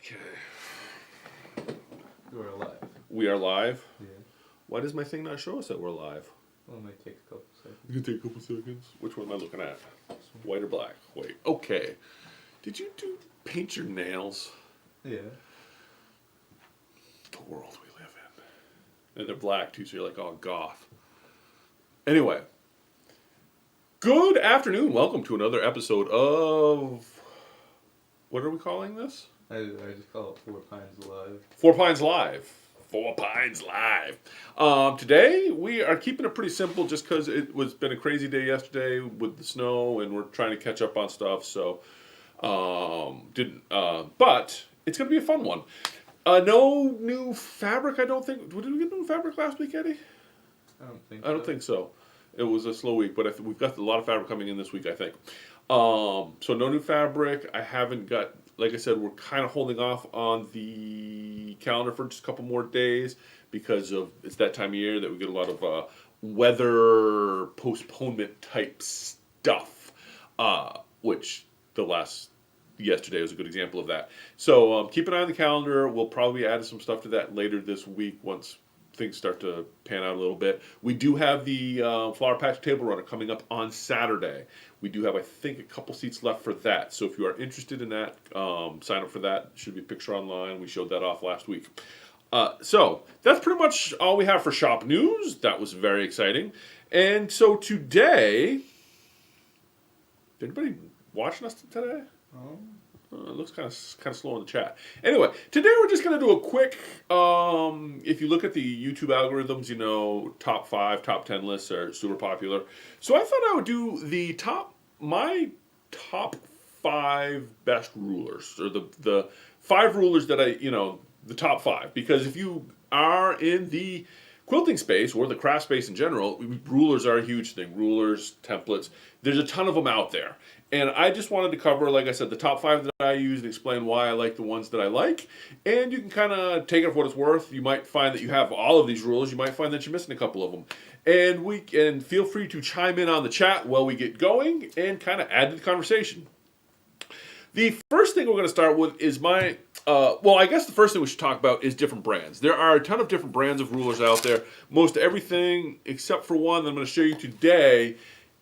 Okay. We're alive. We are live? Yeah. Why does my thing not show us that we're live? Well, it might take a couple seconds. It can take a couple seconds. Which one am I looking at? White or black? Wait. Okay. Did you paint your nails? Yeah. The world we live in. And they're black too, so you're like, oh, goth. Anyway. Good afternoon. Welcome to another episode of... What are we calling this? I just call it Four Pines Live. Four Pines Live. Four Pines Live. Today, we are keeping it pretty simple just because it was been a crazy day yesterday with the snow and we're trying to catch up on stuff. So, but it's going to be a fun one. No new fabric, I don't think. Did we get new fabric last week, Eddie? I don't think so. It was a slow week, but we've got a lot of fabric coming in this week, I think. So no new fabric. I haven't got, like I said, we're kind of holding off on the calendar for just a couple more days because it's that time of year that we get a lot of weather postponement type stuff, which yesterday was a good example of that. So keep an eye on the calendar. We'll probably add some stuff to that later this week once things start to pan out a little bit. We do have the Flower Patch Table Runner coming up on Saturday. We do have, I think, a couple seats left for that. So if you are interested in that, sign up for that. Should be a picture online. We showed that off last week. So that's pretty much all we have for shop news. That was very exciting. And so today, anybody watching us today? It looks kind of slow in the chat. Anyway, today we're just going to do a quick, if you look at the YouTube algorithms, you know, top 5, top 10 lists are super popular. So I thought I would do my top 5 best rulers, or the 5 rulers that the top 5. Because if you are in the quilting space or the craft space in general, rulers are a huge thing. Rulers, templates, there's a ton of them out there. And I just wanted to cover, like I said, the top 5 that I use and explain why I like the ones that I like. And you can kind of take it for what it's worth. You might find that you have all of these rulers. You might find that you're missing a couple of them. And feel free to chime in on the chat while we get going and kind of add to the conversation. The first thing we're going to start with is I guess the first thing we should talk about is different brands. There are a ton of different brands of rulers out there. Most everything except for one that I'm going to show you today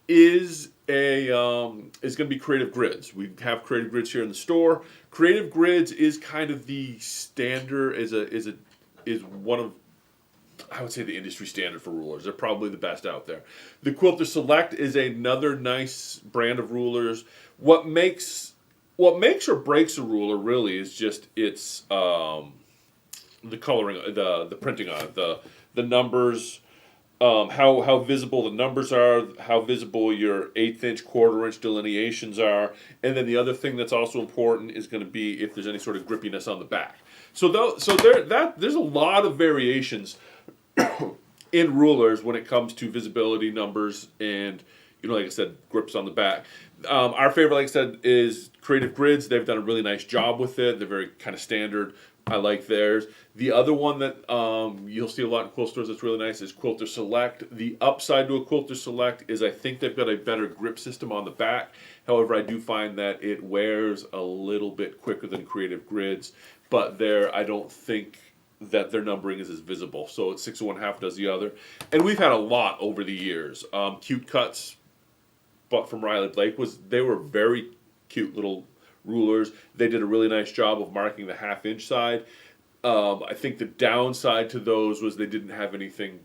is going to be Creative Grids. We have Creative Grids here in the store. Creative Grids is kind of the standard, is one of, I would say, the industry standard for rulers. They're probably the best out there. The Quilter Select is another nice brand of rulers. What makes or breaks a ruler really is just its the coloring, the printing on it, the numbers. How visible the numbers are, how visible your 1/8 inch, 1/4 inch delineations are, and then the other thing that's also important is going to be if there's any sort of grippiness on the back. There's a lot of variations in rulers when it comes to visibility, numbers, and like I said, grips on the back. Our favorite, like I said, is Creative Grids. They've done a really nice job with it. They're very kind of standard. I like theirs. The other one that you'll see a lot in quilt stores that's really nice is Quilter Select. The upside to a Quilter Select is I think they've got a better grip system on the back. However, I do find that it wears a little bit quicker than Creative Grids. But I don't think that their numbering is as visible. So it's 6 1/2 does the other. And we've had a lot over the years. Cute Cuts, but from Riley Blake, they were very cute little rulers. They did a really nice job of marking the 1/2 inch side. I think the downside to those was they didn't have anything,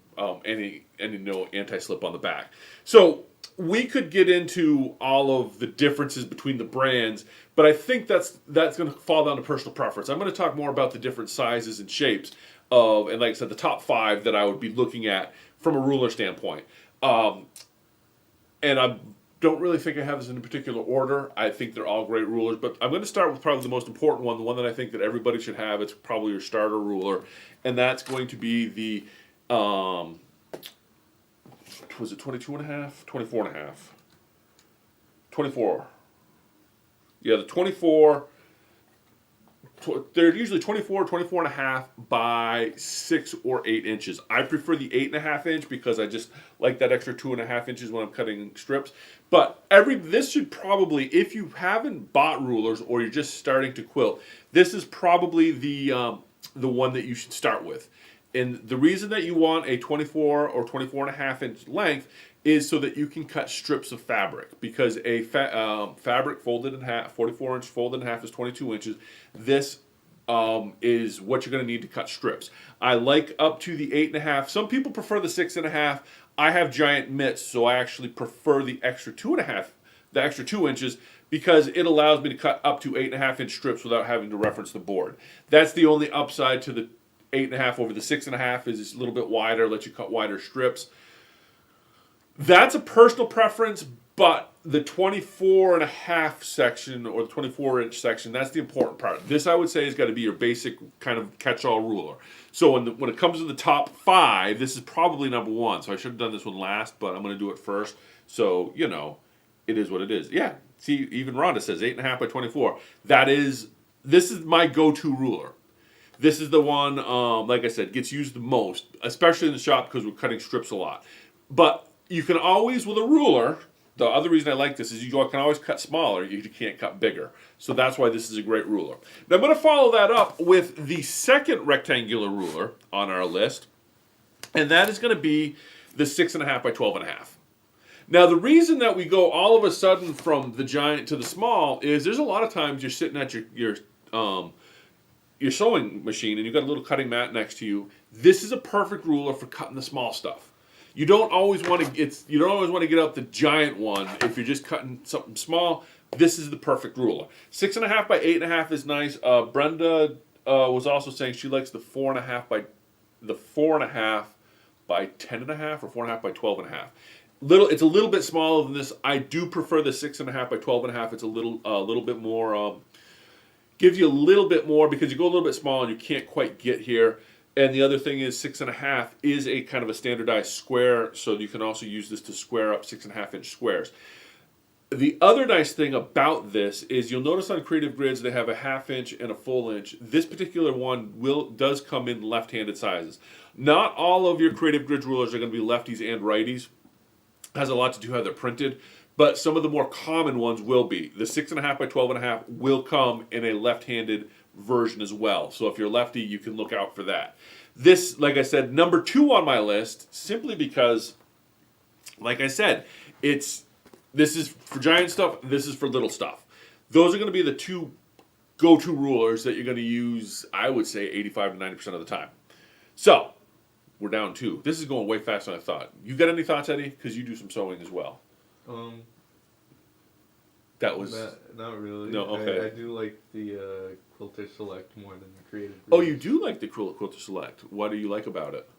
any anti-slip on the back. So we could get into all of the differences between the brands, but I think that's going to fall down to personal preference. I'm going to talk more about the different sizes and shapes and like I said, the top 5 that I would be looking at from a ruler standpoint. And I don't really think I have this in a particular order. I think they're all great rulers, but I'm going to start with probably the most important one, the one that I think that everybody should have. It's probably your starter ruler, and that's going to be the, was it 22 1/2? 24 1/2. 24. Yeah, the 24 they're usually 24, 24 and a half by 6 or 8 inches. I prefer the 8.5 inch because I just like that extra 2.5 inches when I'm cutting strips. But this should probably, if you haven't bought rulers or you're just starting to quilt, this is probably the one that you should start with. And the reason that you want a 24 or 24 and a half inch length is so that you can cut strips of fabric, because a fabric folded in half, 44 inch folded in half is 22 inches. This is what you're going to need to cut strips. I like up to the 8.5. Some people prefer the 6.5. I have giant mitts, so I actually prefer the extra 2.5, the extra 2 inches, because it allows me to cut up to 8.5 inch strips without having to reference the board. That's the only upside to the 8.5 over the 6.5 is it's a little bit wider, lets you cut wider strips. That's a personal preference, but the 24 and a half section or the 24 inch section, that's the important part. This, I would say, has got to be your basic kind of catch-all ruler. So when it comes to the top 5, this is probably number 1. So I should have done this one last, but I'm going to do it first. So, it is what it is. Yeah, see, even Rhonda says 8.5 by 24. This is my go-to ruler. This is the one, like I said, gets used the most, especially in the shop because we're cutting strips a lot. But you can always, with a ruler, the other reason I like this is you can always cut smaller, you can't cut bigger. So that's why this is a great ruler. Now I'm going to follow that up with the second rectangular ruler on our list, and that is going to be the 6.5 by 12.5. Now the reason that we go all of a sudden from the giant to the small is there's a lot of times you're sitting at your sewing machine and you've got a little cutting mat next to you. This is a perfect ruler for cutting the small stuff. You don't always want to get out the giant one if you're just cutting something small. This is the perfect ruler. 6.5 by 8.5 is nice. Brenda was also saying she likes the 4.5 by 10.5 or 4.5 by 12.5. It's a little bit smaller than this. I do prefer the 6.5 by 12.5. It's a little bit more. Gives you a little bit more because you go a little bit small and you can't quite get here. And the other thing is 6.5 is a kind of a standardized square, so you can also use this to square up 6.5 inch squares. The other nice thing about this is you'll notice on Creative Grids they have a 1/2 inch and a full inch. This particular one does come in left-handed sizes. Not all of your Creative Grids rulers are going to be lefties and righties. It has a lot to do how they're printed, but some of the more common ones will be. The 6.5 by 12.5 will come in a left-handed version as well. So if you're lefty, you can look out for that. This, like I said, number 2 on my list, simply because, like I said, this is for giant stuff, this is for little stuff. Those are going to be the 2 go-to rulers that you're going to use, I would say, 85 to 90% of the time. So, we're down 2. This is going way faster than I thought. You got any thoughts, Eddie? Because you do some sewing as well. That was... Not really. No, okay. I do like the Quilter Select more than the Creative Grids. Oh, you do like the Quilter Select. What do you like about it?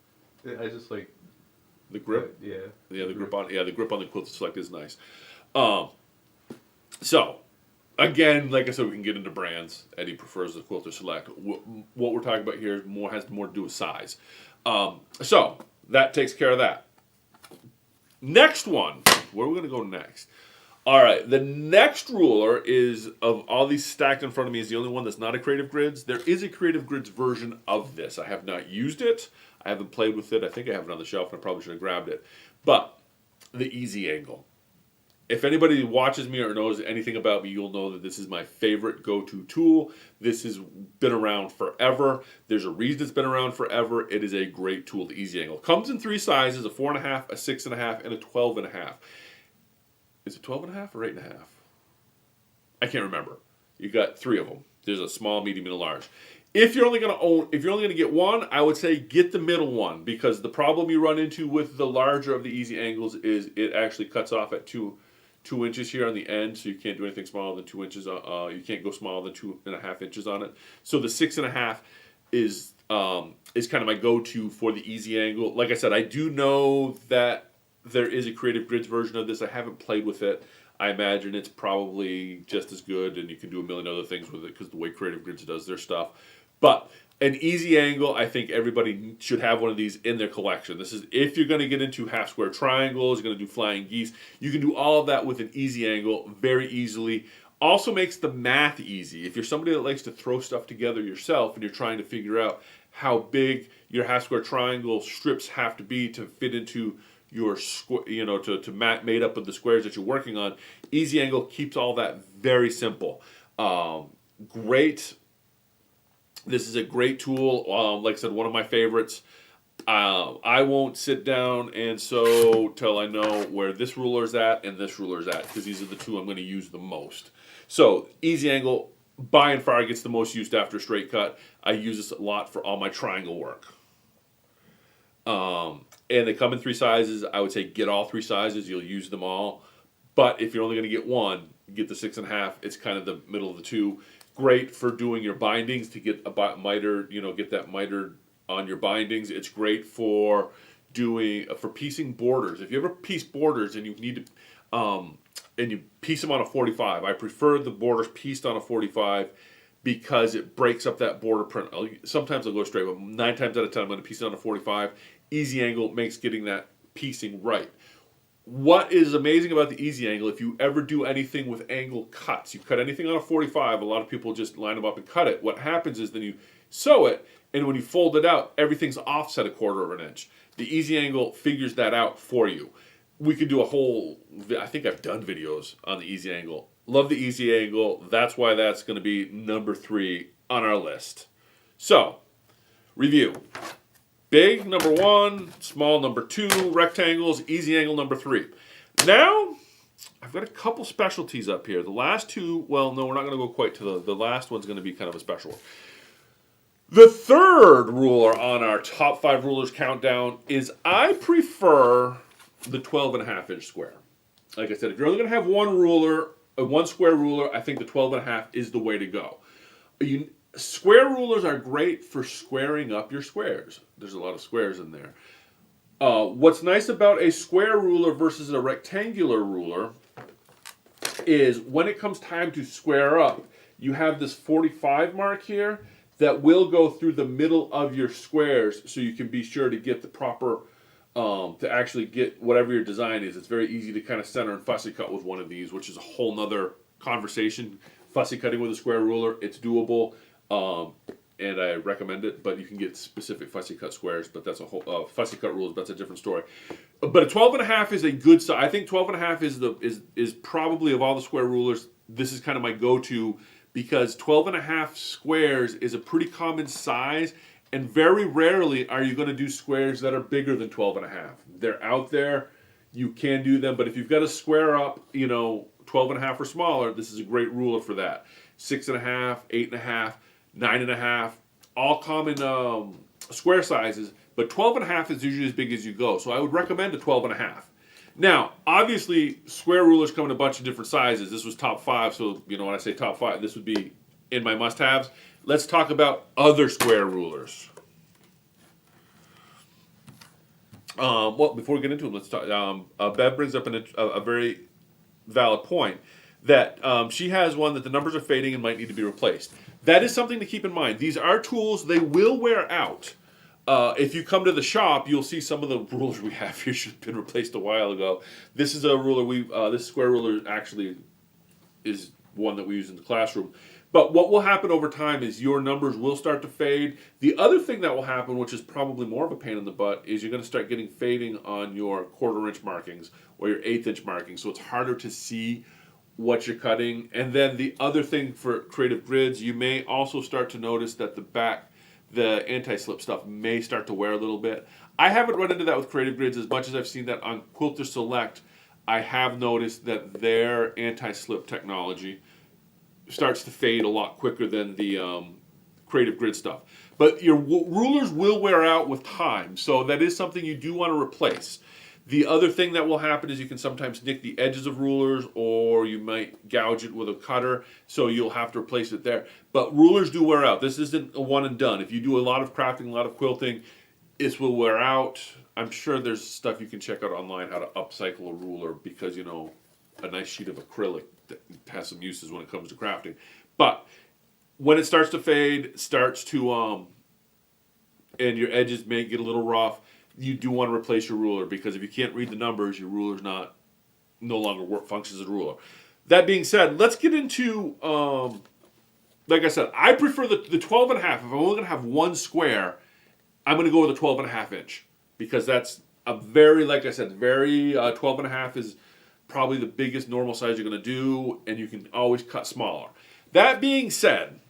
I just like... The grip? Yeah. Yeah, the grip on the Quilter Select is nice. So, again, like I said, we can get into brands. Eddie prefers the Quilter Select. What we're talking about here has more to do with size. So, that takes care of that. Next one. Where are we going to go next? All right, the next ruler is, of all these stacked in front of me, is the only one that's not a Creative Grids. There is a Creative Grids version of this. I have not used it. I haven't played with it. I think I have it on the shelf, and I probably should have grabbed it. But the Easy Angle. If anybody watches me or knows anything about me, you'll know that this is my favorite go-to tool. This has been around forever. There's a reason it's been around forever. It is a great tool, the Easy Angle. Comes in 3 sizes, a 4.5, a 6.5, and a 12.5. Is it 12.5 or 8.5? I can't remember. You got 3 of them. There's a small, medium, and a large. If you're only going to get one, I would say get the middle one, because the problem you run into with the larger of the Easy Angles is it actually cuts off at 2 inches here on the end, so you can't do anything smaller than 2 inches. You can't go smaller than 2.5 inches on it. So the 6.5 is kind of my go-to for the Easy Angle. Like I said, I do know that there is a Creative Grids version of this. I haven't played with it. I imagine it's probably just as good, and you can do a million other things with it because the way Creative Grids does their stuff. But an Easy Angle, I think everybody should have one of these in their collection. This is if you're going to get into half square triangles, you're going to do flying geese. You can do all of that with an Easy Angle very easily. Also makes the math easy. If you're somebody that likes to throw stuff together yourself and you're trying to figure out how big your half square triangle strips have to be to fit into your square, made up of the squares that you're working on, Easy Angle keeps all that very simple. Great. This is a great tool. Like I said, one of my favorites. I won't sit down and sew till I know where this ruler is at and this ruler is at, because these are the two I'm going to use the most. So Easy Angle, by and far, gets the most used after straight cut. I use this a lot for all my triangle work. And they come in 3 sizes. I would say get all 3 sizes. You'll use them all. But if you're only going to get one, get the 6.5. It's kind of the middle of the two. Great for doing your bindings to get a miter. Get that miter on your bindings. It's great for piecing borders. If you ever piece borders and you need to, and you piece them on a 45, I prefer the borders pieced on a 45 because it breaks up that border print. Sometimes I'll go straight, but 9 times out of 10 I'm going to piece it on a 45. Easy Angle makes getting that piecing right. What is amazing about the Easy Angle, if you ever do anything with angle cuts, you cut anything on a 45, a lot of people just line them up and cut it. What happens is then you sew it, and when you fold it out, everything's offset 1/4 of an inch. The Easy Angle figures that out for you. We could do I think I've done videos on the Easy Angle. Love the Easy Angle. That's why that's going to be number 3 on our list. So, review. Big, number 1. Small, number 2. Rectangles, Easy Angle, number 3. Now, I've got a couple specialties up here. The last 2, well, no, we're not going to go quite to the last one's going to be kind of a special one. The third ruler on our top 5 rulers countdown is I prefer the 12.5-inch square. Like I said, if you're only going to have one ruler, one square ruler, I think the 12.5 is the way to go. Square rulers are great for squaring up your squares. There's a lot of squares in there. What's nice about a square ruler versus a rectangular ruler is when it comes time to square up, you have this 45 mark here that will go through the middle of your squares, so you can be sure to get the proper, to actually get whatever your design is. It's very easy to kind of center and fussy cut with one of these, which is a whole nother conversation. Fussy cutting with a square ruler, it's doable, and I recommend it, but you can get specific fussy cut squares, but that's a whole, fussy cut rules, that's a different story. But a 12.5 is a good size. I think 12.5 is probably, of all the square rulers, this is kind of my go-to, because 12.5 squares is a pretty common size, and very rarely are you going to do squares that are bigger than 12.5. They're out there, you can do them, but if you've got to square up, 12.5 or smaller, this is a great ruler for that. 6.5, 8.5, 9.5, all common square sizes, but 12.5 is usually as big as you go, so I would recommend a 12.5. Now, obviously, square rulers come in a bunch of different sizes. This was top 5, so when I say top 5, this would be in my must-haves. Let's talk about other square rulers. Before we get into them, let's talk. Bev brings up a very valid point that she has one that the numbers are fading and might need to be replaced. That is something to keep in mind. These are tools; they will wear out. If you come to the shop, you'll see some of the rulers we have here should have been replaced a while ago. This is a ruler this square ruler actually is one that we use in the classroom. But what will happen over time is your numbers will start to fade. The other thing that will happen, which is probably more of a pain in the butt, is you're going to start getting fading on your 1/4-inch markings or your 1/8-inch markings. So it's harder to see what you're cutting. And then the other thing for creative grids, you may also start to notice that the anti-slip stuff may start to wear a little bit. I haven't run into that with creative grids as much as I've seen that on Quilter Select. I have noticed that their anti-slip technology starts to fade a lot quicker than the creative grid stuff. But your rulers will wear out with time, so that is something you do want to replace. The other thing that will happen is you can sometimes nick the edges of rulers, or you might gouge it with a cutter, so you'll have to replace it there. But rulers do wear out. This isn't a one and done. If you do a lot of crafting, a lot of quilting, this will wear out. I'm sure there's stuff you can check out online how to upcycle a ruler, because a nice sheet of acrylic that has some uses when it comes to crafting. But when it starts to fade, and your edges may get a little rough, you do want to replace your ruler, because if you can't read the numbers, your ruler's no longer functions as a ruler. That being said, let's get into, like I said, I prefer the 12 and a half. If I'm only going to have one square, I'm going to go with a 12 and a half inch because that's a very, like I said, very 12 and a half is probably the biggest normal size you're going to do, and you can always cut smaller. That being said,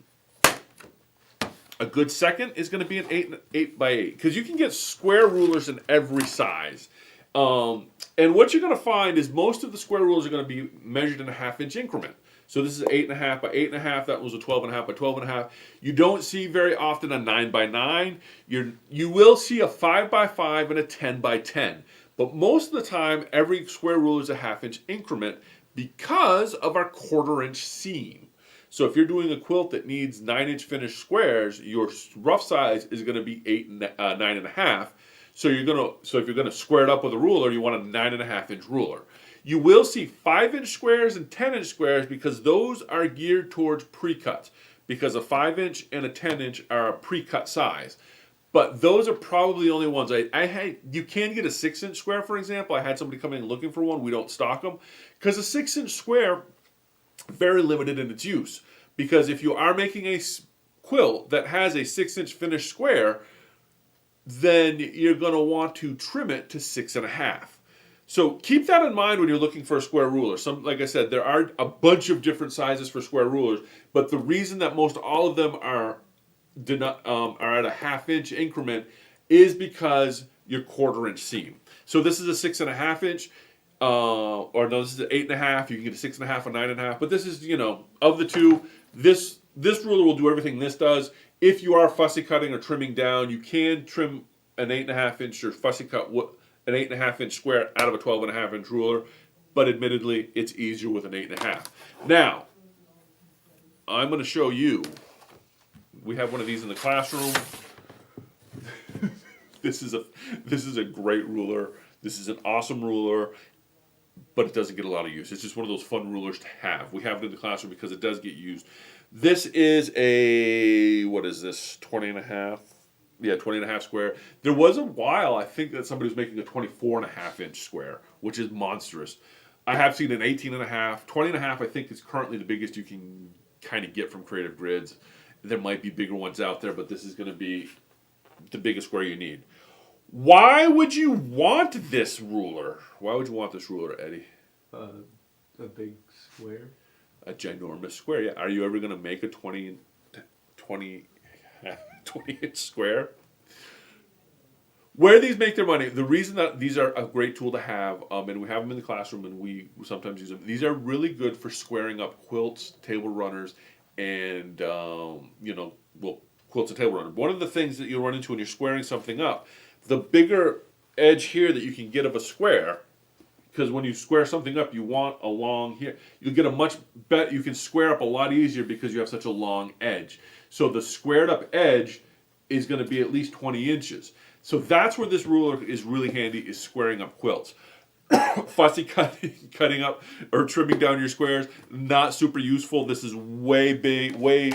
a good second is going to be an 8 by 8 because you can get square rulers in every size. And what you're going to find is most of the square rulers are going to be measured in a half-inch increment. So this is 8.5 by 8.5. That was a 12.5 by 12.5. You don't see very often a 9 by 9. You will see a 5 by 5 and a 10 by 10. But most of the time, every square ruler is a half-inch increment because of our quarter-inch seam. So if you're doing a quilt that needs 9-inch finished squares, your rough size is going to be 9.5. So if you're gonna square it up with a ruler, you want a 9.5-inch ruler. You will see 5-inch squares and 10-inch squares because those are geared towards pre-cuts. Because a 5-inch and a 10-inch are a pre-cut size. But those are probably the only ones. You can get a 6-inch square, for example. I had somebody come in looking for one. We don't stock them because a 6-inch square very limited in its use. Because if you are making a quilt that has a 6-inch finished square, then you're going to want to trim it to 6.5. So keep that in mind when you're looking for a square ruler. Like I said, there are a bunch of different sizes for square rulers, but the reason that most all of them are at a half-inch increment is because your quarter-inch seam. So this is a 6.5-inch, or no, this is an 8.5. You can get a 6.5, a 9.5, but this is of the two, this ruler will do everything this does. If you are fussy cutting or trimming down, you can trim an 8.5-inch or fussy cut an 8.5-inch square out of a 12.5-inch ruler, but admittedly, it's easier with an 8.5. Now, I'm going to show you. We have one of these in the classroom. This is a great ruler. This is an awesome ruler, but it doesn't get a lot of use. It's just one of those fun rulers to have. We have it in the classroom because it does get used. This is a, what is this, 20.5? Yeah, 20.5 square. There was a while, I think, that somebody was making a 24.5-inch square, which is monstrous. I have seen an 18.5. 20.5, I think, is currently the biggest you can kind of get from Creative Grids. There might be bigger ones out there, but this is going to be the biggest square you need. Why would you want this ruler? Why would you want this ruler, Eddie? A big square. A ginormous square, yeah. Are you ever going to make a 20 inch square? Where these make their money, the reason that these are a great tool to have, and we have them in the classroom and we sometimes use them, these are really good for squaring up quilts, table runners, and, quilts and table runners. One of the things that you'll run into when you're squaring something up, the bigger edge here that you can get of a square, because when you square something up, you want a long here. You'll get a much better, you can square up a lot easier because you have such a long edge. So the squared up edge is going to be at least 20 inches. So that's where this ruler is really handy, is squaring up quilts. Fussy cutting up or trimming down your squares, not super useful. This is way big, way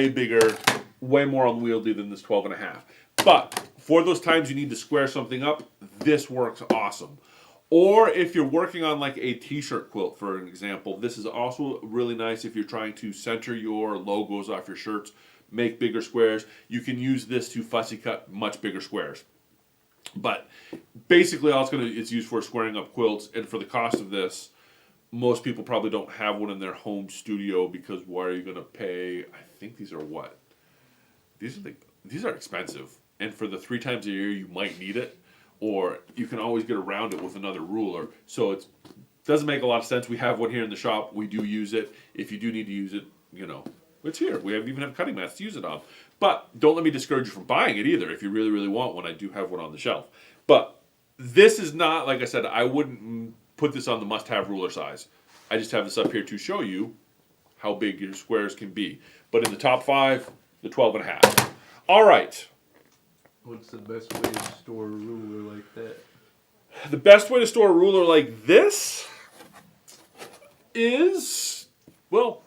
bigger, way more unwieldy than this 12.5. But for those times you need to square something up, this works awesome. Or if you're working on like a t-shirt quilt, for an example, this is also really nice if you're trying to center your logos off your shirts, make bigger squares. You can use this to fussy cut much bigger squares. But basically all it's used for squaring up quilts, and for the cost of this, most people probably don't have one in their home studio because why are you going to pay, I think these are what? These are expensive. And for the 3 times a year you might need it. Or you can always get around it with another ruler. So it doesn't make a lot of sense. We have one here in the shop. We do use it. If you do need to use it, it's here. We even have cutting mats to use it on. But don't let me discourage you from buying it either. If you really, really want one, I do have one on the shelf. But this is not, like I said, I wouldn't put this on the must-have ruler size. I just have this up here to show you how big your squares can be. But in the top 5, the 12.5. All right. What's the best way to store a ruler like that? The best way to store a ruler like this is, well,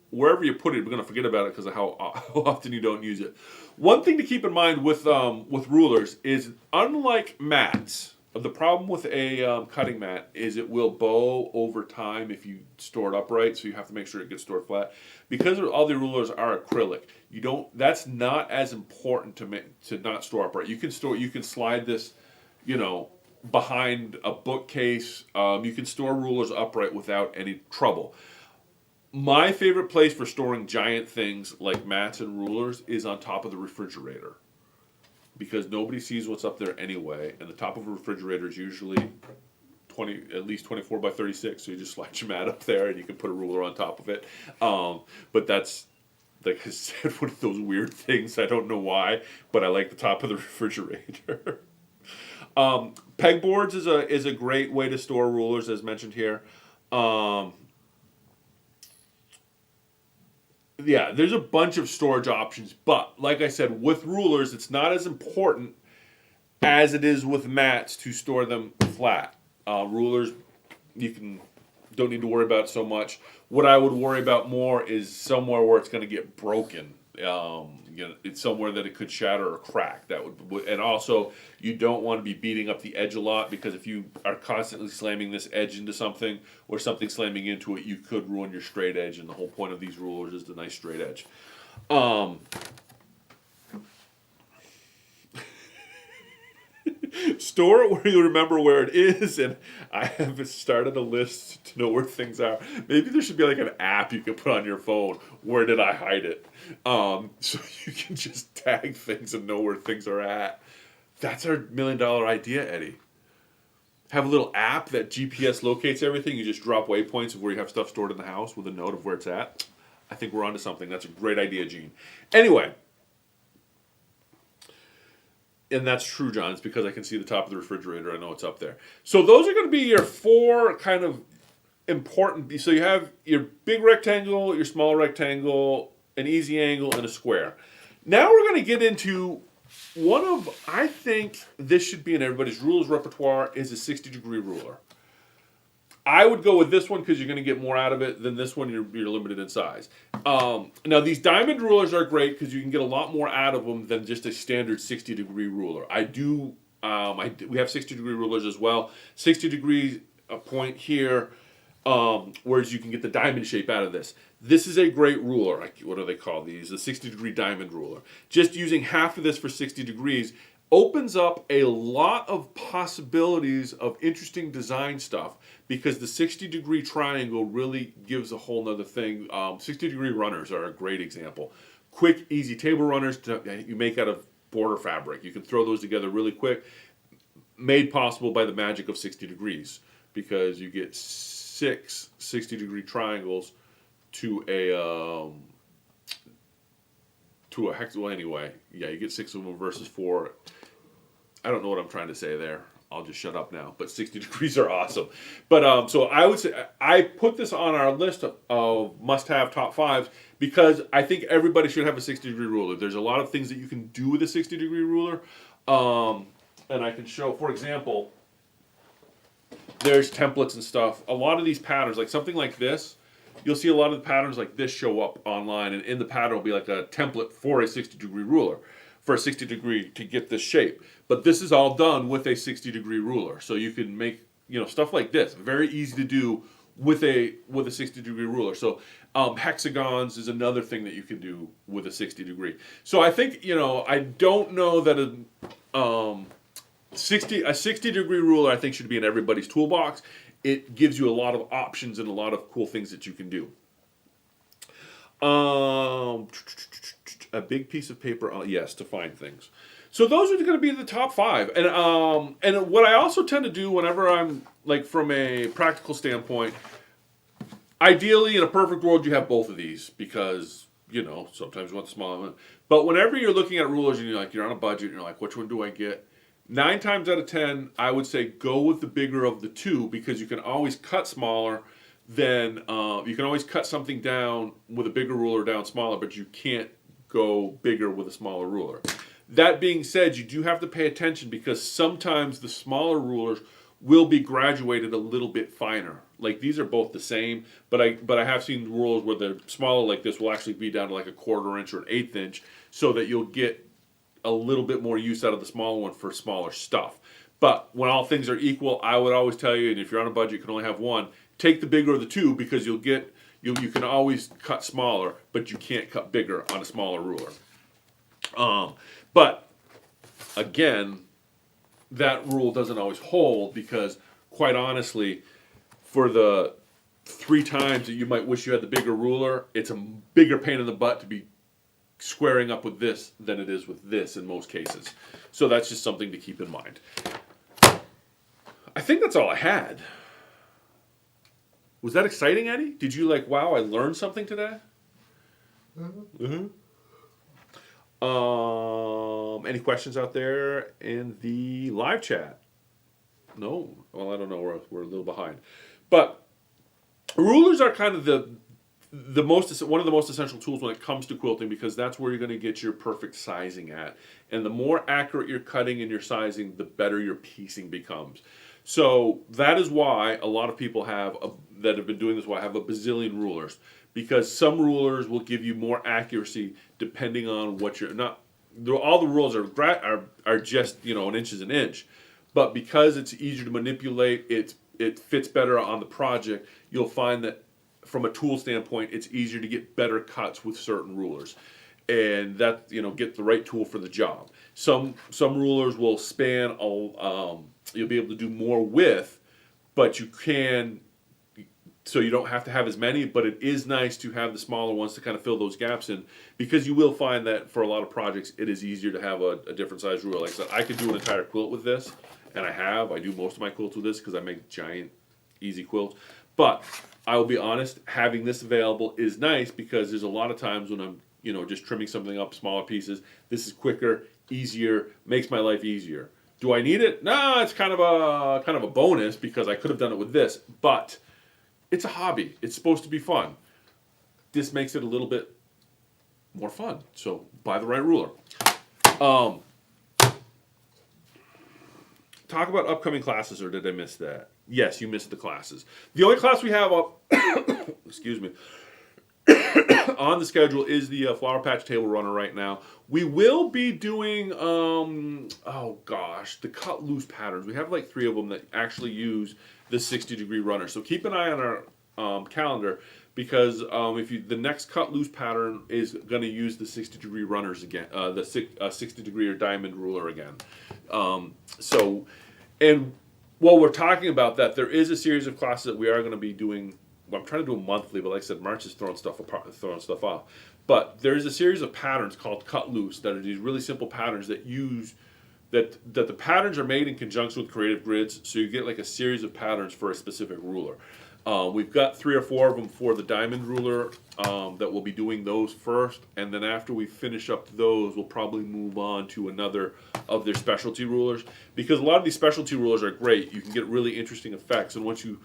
wherever you put it, we're going to forget about it because of how often you don't use it. One thing to keep in mind with rulers is, unlike mats, The problem with a cutting mat is it will bow over time if you store it upright. So you have to make sure it gets stored flat. Because all the rulers are acrylic, you don't. That's not as important to not store upright. You can store. You can slide this, you know, behind a bookcase. You can store rulers upright without any trouble. My favorite place for storing giant things like mats and rulers is on top of the refrigerator, because nobody sees what's up there anyway, and the top of a refrigerator is usually at least 24 by 36, so you just slide your mat up there and you can put a ruler on top of it. But that's, like I said, one of those weird things. I don't know why, but I like the top of the refrigerator. Pegboards is a great way to store rulers, as mentioned here. Yeah, there's a bunch of storage options, but like I said, with rulers, it's not as important as it is with mats to store them flat. Rulers, don't need to worry about so much. What I would worry about more is somewhere where it's going to get broken. It's somewhere that it could shatter or crack. And also you don't want to be beating up the edge a lot, because if you are constantly slamming this edge into something or something slamming into it, you could ruin your straight edge. And the whole point of these rulers is the nice straight edge. Store it where you remember where it is, and I have started a list to know where things are. Maybe there should be like an app you can put on your phone. Where did I hide it? So you can just tag things and know where things are at. That's our $1 million idea, Eddie. Have a little app that GPS locates everything. You just drop waypoints of where you have stuff stored in the house with a note of where it's at. I think we're onto something. That's a great idea, Gene. Anyway. And that's true, John. It's because I can see the top of the refrigerator. I know it's up there. So those are going to be your 4 kind of important. So you have your big rectangle, your small rectangle, an easy angle, and a square. Now we're going to get into I think this should be in everybody's rules repertoire, is a 60-degree ruler. I would go with this one because you're going to get more out of it than this one. You're limited in size. Now, these diamond rulers are great because you can get a lot more out of them than just a standard 60-degree ruler. We have 60-degree rulers as well. 60 degrees a point here, whereas you can get the diamond shape out of this. This is a great ruler. What do they call these? A 60-degree diamond ruler. Just using half of this for 60 degrees opens up a lot of possibilities of interesting design stuff, because the 60-degree triangle really gives a whole nother thing. 60-degree runners are a great example. Quick, easy table runners you make out of border fabric. You can throw those together really quick, made possible by the magic of 60 degrees, because you get 6 60-degree triangles to a hex. Well, anyway, yeah, you get 6 of them versus 4. I don't know what I'm trying to say there. I'll just shut up now. But 60 degrees are awesome. But so I would say I put this on our list of must-have top 5s because I think everybody should have a 60-degree ruler. There's a lot of things that you can do with a 60-degree ruler. And I can show, for example, there's templates and stuff. A lot of these patterns, like something like this, you'll see a lot of the patterns like this show up online. And in the pattern will be like a template for a 60-degree ruler, for a 60-degree to get this shape. But this is all done with a 60-degree ruler. So you can make, stuff like this. Very easy to do with a 60-degree ruler. So hexagons is another thing that you can do with a 60-degree. So I think, I don't know that a 60-degree ruler I think should be in everybody's toolbox. It gives you a lot of options and a lot of cool things that you can do. A big piece of paper, yes, to find things. So those are going to be the top 5. And what I also tend to do whenever I'm, like, from a practical standpoint, ideally in a perfect world you have both of these because, sometimes you want the smaller one. But whenever you're looking at rulers and you're on a budget and you're like, which one do I get? 9 times out of 10, I would say go with the bigger of the two, because you can always cut smaller. Then you can always cut something down with a bigger ruler down smaller, but you can't go bigger with a smaller ruler. That being said, you do have to pay attention because sometimes the smaller rulers will be graduated a little bit finer. Like these are both the same, but I have seen rulers where they're smaller like this will actually be down to like a 1/4 inch or an 1/8 inch, so that you'll get a little bit more use out of the smaller one for smaller stuff. But when all things are equal, I would always tell you, and if you're on a budget, you can only have one. Take the bigger of the two because you can always cut smaller, but you can't cut bigger on a smaller ruler. But again, that rule doesn't always hold because, quite honestly, for the 3 times that you might wish you had the bigger ruler, it's a bigger pain in the butt to be squaring up with this than it is with this in most cases. So that's just something to keep in mind. I think that's all I had. Was that exciting, Eddie? Did you wow, I learned something today? Mm-hmm. Any questions out there in the live chat? No? Well, I don't know. We're a little behind. But rulers are kind of one of the most essential tools when it comes to quilting because that's where you're going to get your perfect sizing at. And the more accurate your cutting and your sizing, the better your piecing becomes. So that is why a lot of people that have been doing this have a bazillion rulers, because some rulers will give you more accuracy depending on what you're not. All the rulers are just an inch is an inch, but because it's easier to manipulate, it fits better on the project. You'll find that from a tool standpoint, it's easier to get better cuts with certain rulers, and that get the right tool for the job. Some rulers will span you'll be able to do more with, but you can, so you don't have to have as many, but it is nice to have the smaller ones to kind of fill those gaps in, because you will find that for a lot of projects, it is easier to have a different size ruler. Like I said, I could do an entire quilt with this, and I do most of my quilts with this because I make giant, easy quilts. But I will be honest, having this available is nice because there's a lot of times when I'm, just trimming something up, smaller pieces. This is quicker, easier, makes my life easier. Do I need it? No, it's kind of a bonus because I could have done it with this, but it's a hobby. It's supposed to be fun. This makes it a little bit more fun. So buy the right ruler. Talk about upcoming classes, or did I miss that? Yes, you missed the classes. The only class we have up, excuse me, on the schedule is the Flower Patch Table Runner right now. We will be doing, the cut loose patterns. We have 3 of them that actually use the 60-degree runner. So keep an eye on our calendar, because the next cut loose pattern is going to use the 60-degree runners again, the 60-degree or diamond ruler again. And while we're talking about that, there is a series of classes that we are going to be doing. Well, I'm trying to do them monthly, but like I said, March is throwing stuff off. But there's a series of patterns called cut loose that are these really simple patterns that the patterns are made in conjunction with creative grids, so you get a series of patterns for a specific ruler. We've got 3 or 4 of them for the diamond ruler that we'll be doing those first, and then after we finish up those, we'll probably move on to another of their specialty rulers, because a lot of these specialty rulers are great. You can get really interesting effects, and once you've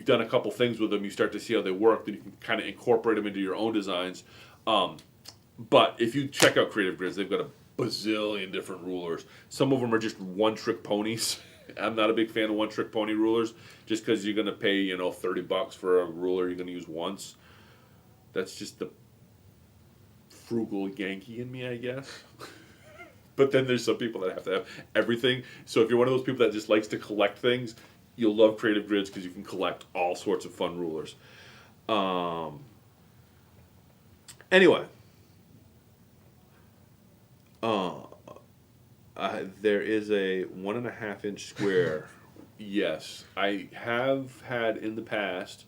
done a couple things with them, you start to see how they work, then you can kind of incorporate them into your own designs. But if you check out Creative Grids, they've got a bazillion different rulers. Some of them are just one-trick ponies. I'm not a big fan of one-trick pony rulers, just because you're going to pay $30 for a ruler you're going to use once. That's just the frugal Yankee in me, I guess. But then there's some people that have to have everything. So if you're one of those people that just likes to collect things, you'll love Creative Grids because you can collect all sorts of fun rulers. Anyway. There is a 1.5-inch square. Yes, I have had in the past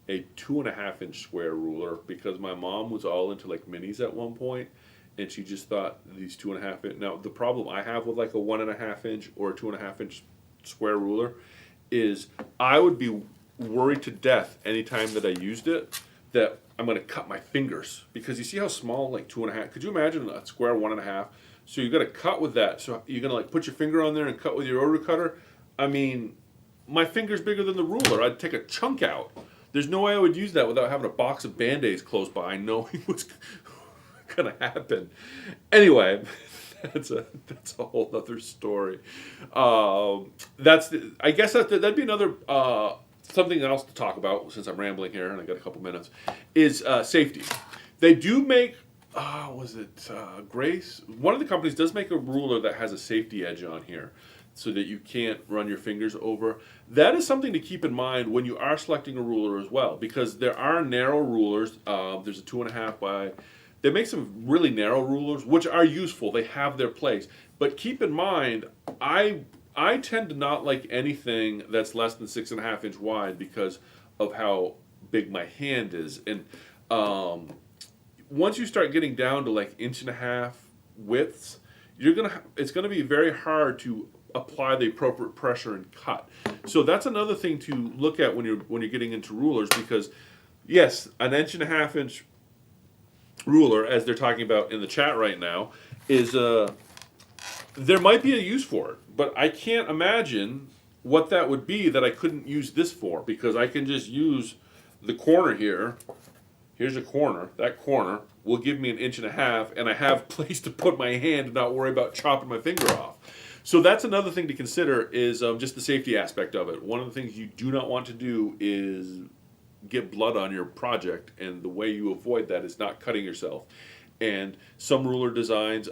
a 2.5-inch square ruler because my mom was all into minis at one point, and she just thought these 2.5 inch. Now the problem I have with a 1.5-inch or a 2.5-inch square ruler is I would be worried to death anytime that I used it that I'm going to cut my fingers, because you see how small 2.5. Could you imagine a square 1.5? So you got to cut with that. So you're gonna put your finger on there and cut with your order cutter. I mean, my finger's bigger than the ruler. I'd take a chunk out. There's no way I would use that without having a box of Band-Aids close by, knowing what's gonna happen. Anyway, that's a whole other story. I guess that'd be another something else to talk about, since I'm rambling here and I got a couple minutes. Is safety. They do make. Was it Grace? One of the companies does make a ruler that has a safety edge on here. so that you can't run your fingers over. That is something to keep in mind when you are selecting a ruler as well, because there are narrow rulers. There's a 2.5 by. They make some really narrow rulers, which are useful. They have their place, but keep in mind, I tend to not like anything that's less than 6.5 inch wide because of how big my hand is, and once you start getting down to like 1.5 inch widths, it's gonna be very hard to apply the appropriate pressure and cut. So that's another thing to look at when you're getting into rulers, because yes, an 1.5 inch ruler, as they're talking about in the chat right now, is there might be a use for it, but I can't imagine what that would be that I couldn't use this for, because I can just use the corner here. Here's a corner. That corner will give me 1.5 inches, and I have place to put my hand and not worry about chopping my finger off. So that's another thing to consider, is just the safety aspect of it. One of the things you do not want to do is get blood on your project, and the way you avoid that is not cutting yourself. And some ruler designs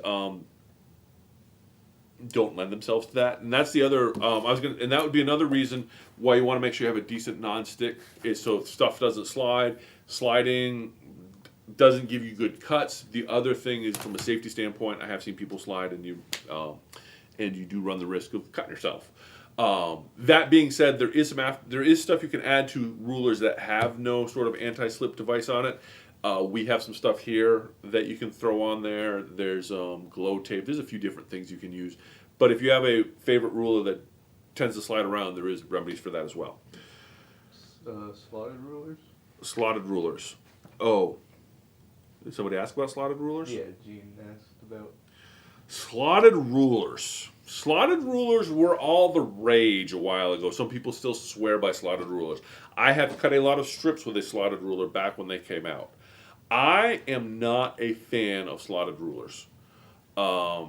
don't lend themselves to that, and that's the other. And that would be another reason why you want to make sure you have a decent non-stick, is so stuff doesn't slide. Sliding doesn't give you good cuts. The other thing is, from a safety standpoint, I have seen people slide, and you do run the risk of cutting yourself. That being said, there is stuff you can add to rulers that have no sort of anti-slip device on it. We have some stuff here that you can throw on there. There's glow tape. There's a few different things you can use. But if you have a favorite ruler that tends to slide around, there is remedies for that as well. Slotted rulers? Slotted rulers. Oh. Did somebody ask about slotted rulers? Yeah, Gene asked about. Slotted rulers. Slotted rulers were all the rage a while ago. Some people still swear by slotted rulers. I have cut a lot of strips with a slotted ruler back when they came out. I am not a fan of slotted rulers. I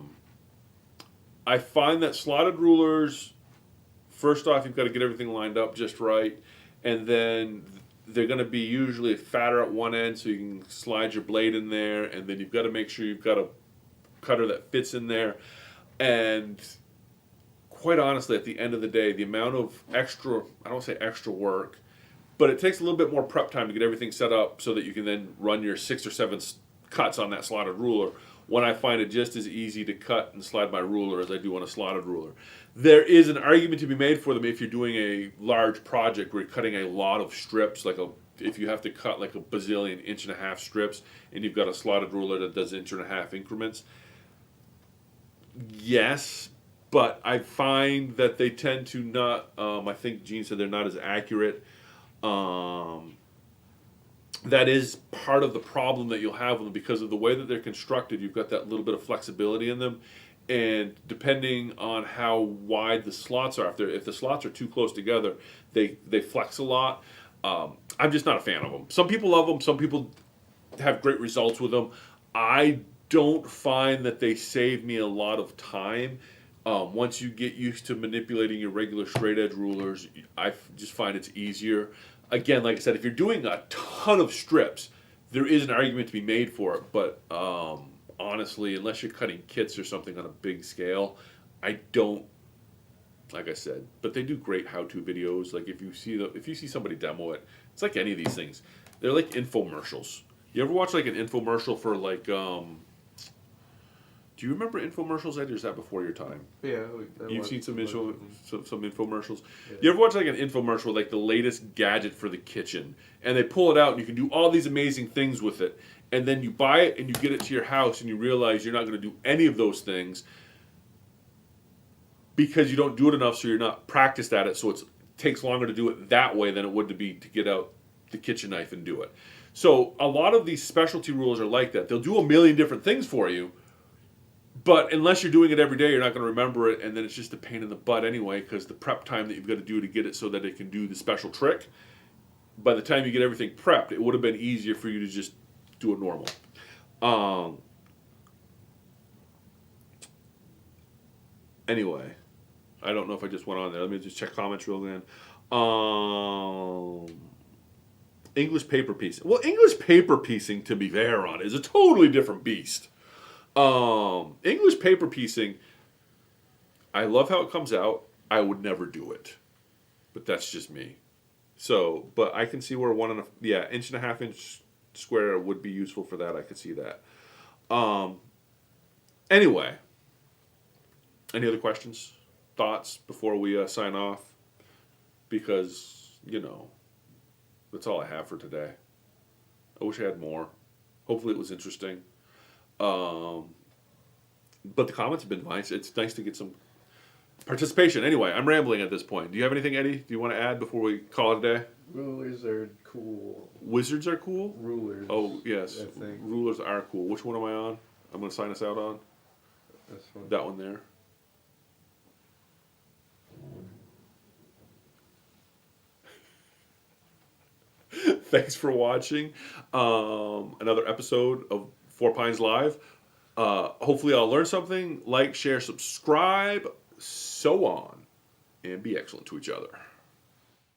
find that slotted rulers, first off, you've got to get everything lined up just right, and then they're going to be usually fatter at one end, so you can slide your blade in there, and then you've got to make sure you've got a cutter that fits in there. And quite honestly, at the end of the day, the amount of extra, I don't say extra work, but it takes a little bit more prep time to get everything set up so that you can then run your 6 or 7 cuts on that slotted ruler, when I find it just as easy to cut and slide my ruler as I do on a slotted ruler. There is an argument to be made for them if you're doing a large project where you're cutting a lot of strips, if you have to cut like a bazillion 1.5 inch strips, and you've got a slotted ruler that does 1.5 inch increments. Yes, but I find that they tend to not, I think Gene said they're not as accurate. That is part of the problem that you'll have with them, because of the way that they're constructed. You've got that little bit of flexibility in them, and depending on how wide the slots are, if the slots are too close together, they flex a lot. I'm just not a fan of them. Some people love them. Some people have great results with them. I don't find that they save me a lot of time. Once you get used to manipulating your regular straight edge rulers, I just find it's easier. Again, like I said, if you're doing a ton of strips, there is an argument to be made for it. But honestly, unless you're cutting kits or something on a big scale, I don't. Like I said, but they do great how-to videos. Like if you see somebody demo it, it's like any of these things. They're like infomercials. You ever watch like an infomercial for like? Do you remember infomercials, Ed, or is that before your time? Yeah. You've seen some infomercials? Yeah. You ever watch like an infomercial, like the latest gadget for the kitchen, and they pull it out and you can do all these amazing things with it, and then you buy it and you get it to your house and you realize you're not going to do any of those things because you don't do it enough, so you're not practiced at it, so it takes longer to do it that way than it would to get out the kitchen knife and do it. So a lot of these specialty rulers are like that. They'll do a million different things for you, but unless you're doing it every day, you're not going to remember it, and then it's just a pain in the butt anyway, because the prep time that you've got to do to get it so that it can do the special trick, by the time you get everything prepped, it would have been easier for you to just do it normal. Anyway, I don't know if I just went on there. Let me just check comments real again. English paper piecing. Well, English paper piecing, to be fair on, is a totally different beast. English paper piecing, I love how it comes out. I would never do it, but that's just me. So, but I can see where 1.5 inch square would be useful for that. I could see that. Anyway, any other questions, thoughts before we sign off? Because that's all I have for today. I wish I had more. Hopefully, it was interesting. But the comments have been nice. It's nice to get some participation. Anyway, I'm rambling at this point. Do you have anything, Eddie? Do you want to add before we call it a day? Rulers are cool. Wizards are cool? Rulers. Oh, yes. I think. Rulers are cool. Which one am I on? I'm going to sign us out on? This one. That one there. Thanks for watching another episode of Four Pines Live. Hopefully I'll learn something. Like, share, subscribe, so on. And be excellent to each other.